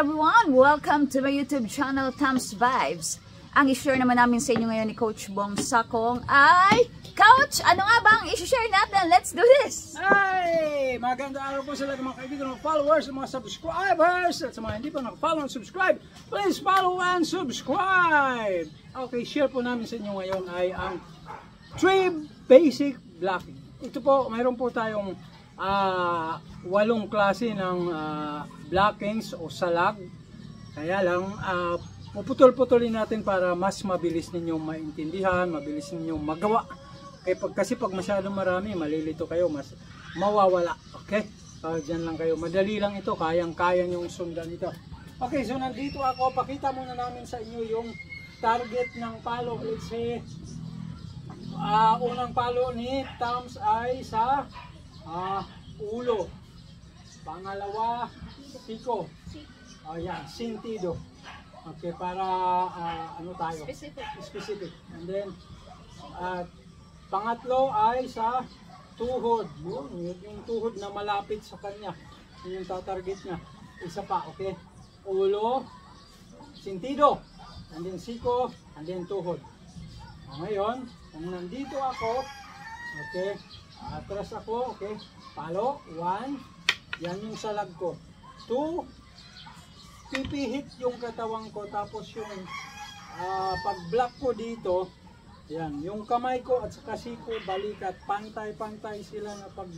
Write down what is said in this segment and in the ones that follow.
everyone! Welcome to my YouTube channel, Tom's Vibes. Ang i-share naman namin sa inyo ngayon ni Coach Bong Sakong ay... Coach, ano nga ba ang i-share natin? Let's do this! Hey! Magandang araw po sa lahat ng mga kaibigan, mga followers, mga subscribers, at sa mga hindi pa nakafollow and subscribe, please follow and subscribe! Okay, share po namin sa inyo ngayon ay ang 3 basic blocking. Ito po, mayroon po tayong 8 klase ng blockings o salag. Kaya lang, puputol-putulin natin para mas mabilis ninyong maintindihan, mabilis ninyong magawa. Kasi pag masyadong marami, malilito kayo, mas mawawala. Okay? Diyan lang kayo. Madali lang ito, kayang-kaya nyong sundan ito. Okay, so nandito ako. Pakita muna namin sa inyo yung target ng palo. Let's say, unang palo ni Tom's ay sa ulo. Pangalawa, siko. Ayan, sentido. Okay, para ano tayo? Specific. And then, pangatlo ay sa tuhod. Yung tuhod na malapit sa kanya. Yung tatarget niya. Isa pa, okay? Ulo, sentido. And then siko, and then tuhod. Ngayon, kung nandito ako, okay, atras ako, okay, palo, 1, yan yung salag ko. 2, pipihit yung katawan ko, tapos yung pag-block ko dito, yan, yung kamay ko at saka siko, balikat, pantay-pantay sila na pag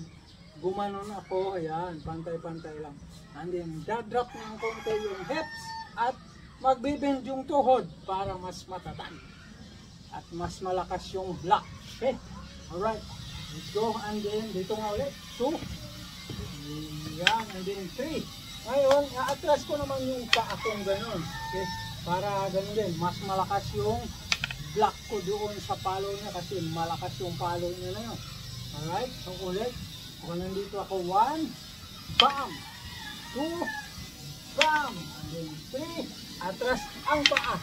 gumanon ako, ayan, pantay-pantay lang. And then, dadrop ng konti yung hips at magbibend yung tuhod para mas matatag at mas malakas yung block. Okay? Alright. Let's go. And then, dito nga ulit. 2. Yan. And then 3. Ngayon, atras ko naman yung paa kong ganun. Okay? Para ganun din. Mas malakas yung block ko doon sa palo niya kasi malakas yung palo niya na yun. Alright. So, ulit. Kung nandito ako, 1. Bam! 2. Bam! And then 3. Atras ang paa.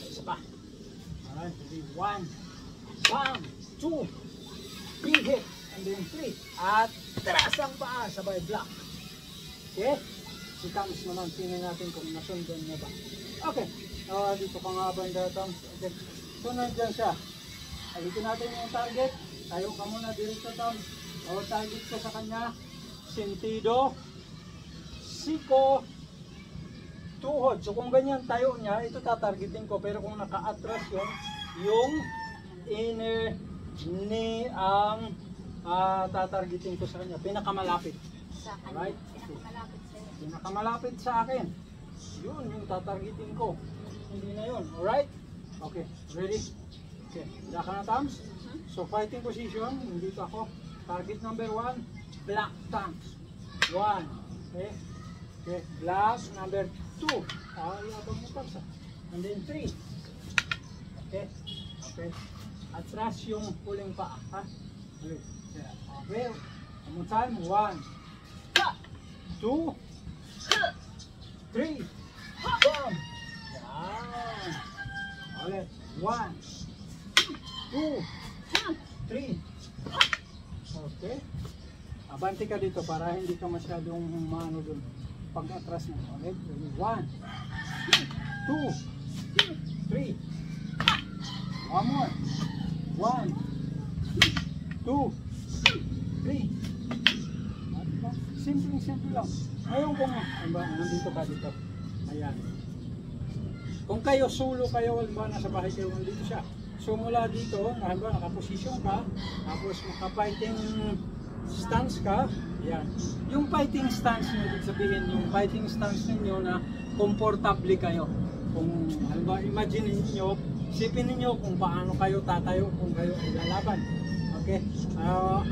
Isa pa. Alright, 1, bam, 2, pihit, and then 3, at tras ang paa, sabay block. Okay? Si Tom's naman, tingnan natin kung nasundan niya ba. Okay, dito pa nga banda Tom's. Okay, so nandyan siya. Alitin natin yung target. Tayo ka muna dito Tom's. Target ko sa kanya, sentido, siko, tuhod. So kung ganyan tayo niya, ito tatargetin ko. Pero kung naka-atras yun, yung inner knee ang tatargetin ko sa kanya. Pinakamalapit. Alright? Pinakamalapit sa akin. Yun yung tatargetin ko. Hindi na yun. Alright? Okay. Ready? Okay. Handa ka na, Tom's? So fighting position. Nandito ako. Target number 1. Black Tom's. 1. Okay. Okay. Black number 2. Yabang mo Tom's. And then 3. Okay. Okay. Atras yung puling paa. Ha? Okay. Okay. One more time. 1. 2. 3. Bam! Yan. Ulit. 1. 2. 3. Okay. Abante ka dito para hindi ka masyadong maano dun. Pag-atras na. Ulit. 1. 2. 3. One more. 1. 2. 3. Simple lang. Ngayon kung nandito ka dito. Ayan. Kung kayo solo kayo, halimbawa nasa bahay kayo, nandito siya. So mula dito, halimbawa nakaposisyon ka, tapos maka-fighting stance ka. Ayan. Yung fighting stance nyo, ibig sabihin yung fighting stance ninyo na komportable kayo. Kung halimbawa imagine niyo, isipin niyo kung paano kayo tatayo kung kayo ilalaban. Okay?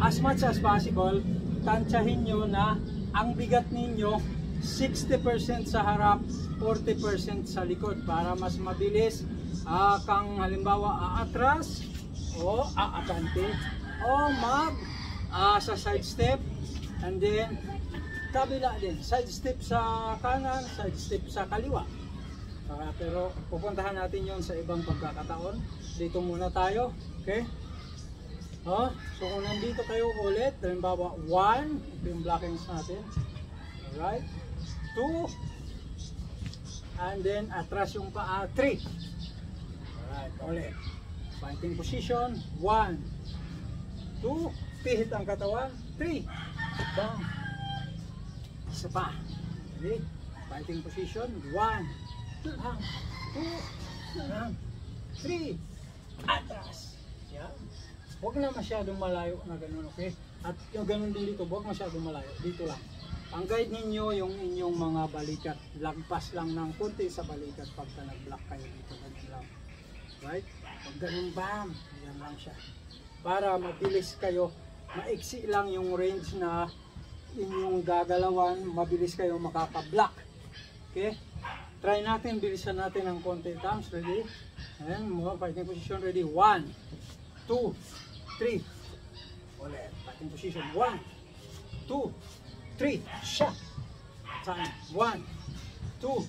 As much as possible, tansyahin nyo na ang bigat ninyo 60% sa harap, 40% sa likod para mas mabilis kang halimbawa aatras o aabante o sa side step, and then kabila din, side step sa kanan, side step sa kaliwa. Pero pupuntahan natin yon sa ibang pagkakataon. Dito muna tayo. Okay? So kung nandito kayo ulit, halimbawa 1, ito yung blockings natin. Alright? 2, and then atras yung paa, 3. Alright, ulit. Fighting position, 1, 2, pihit ang katawan, 3, down. Isa pa. Okay. Fighting position, 1, 2, 3, atras. Yan. Huwag na masyadong malayo na ganun, okay? At yung ganun din dito, huwag masyadong malayo. Dito lang. Ang guide ninyo yung inyong mga balikat. Lagpas lang ng konti sa balikat pagka nag-block kayo dito. Lang. Right? Pag ganun, bam! Yan lang siya. Para mabilis kayo, maiksi lang yung range na inyong gagalawan, mabilis kayo makaka-block. Okay? Try natin, bilisan natin ng konti. Thumbs, ready? Ayan, mga fighting position, ready? 1, 2, 3. Ulit. Fighting position, 1, 2, 3. Shot. Time. 1, 2,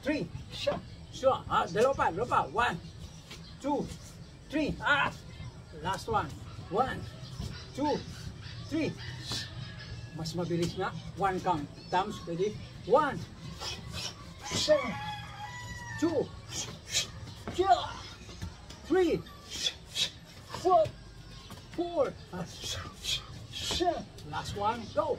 3. Shot. Shot. Dalawa pa. 1, 2, 3. Last one. 1, 2, 3. Mas mabilis na. 1 count. Thumbs, ready? 1, 2, 3, 4, 7. Last one, go.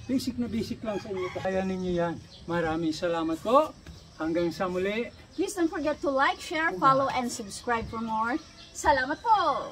Basic na basic lang sa inyo. Kaya ninyo yan. Maraming salamat po. Hanggang sa muli. Please don't forget to like, share, follow, and subscribe for more. Salamat po!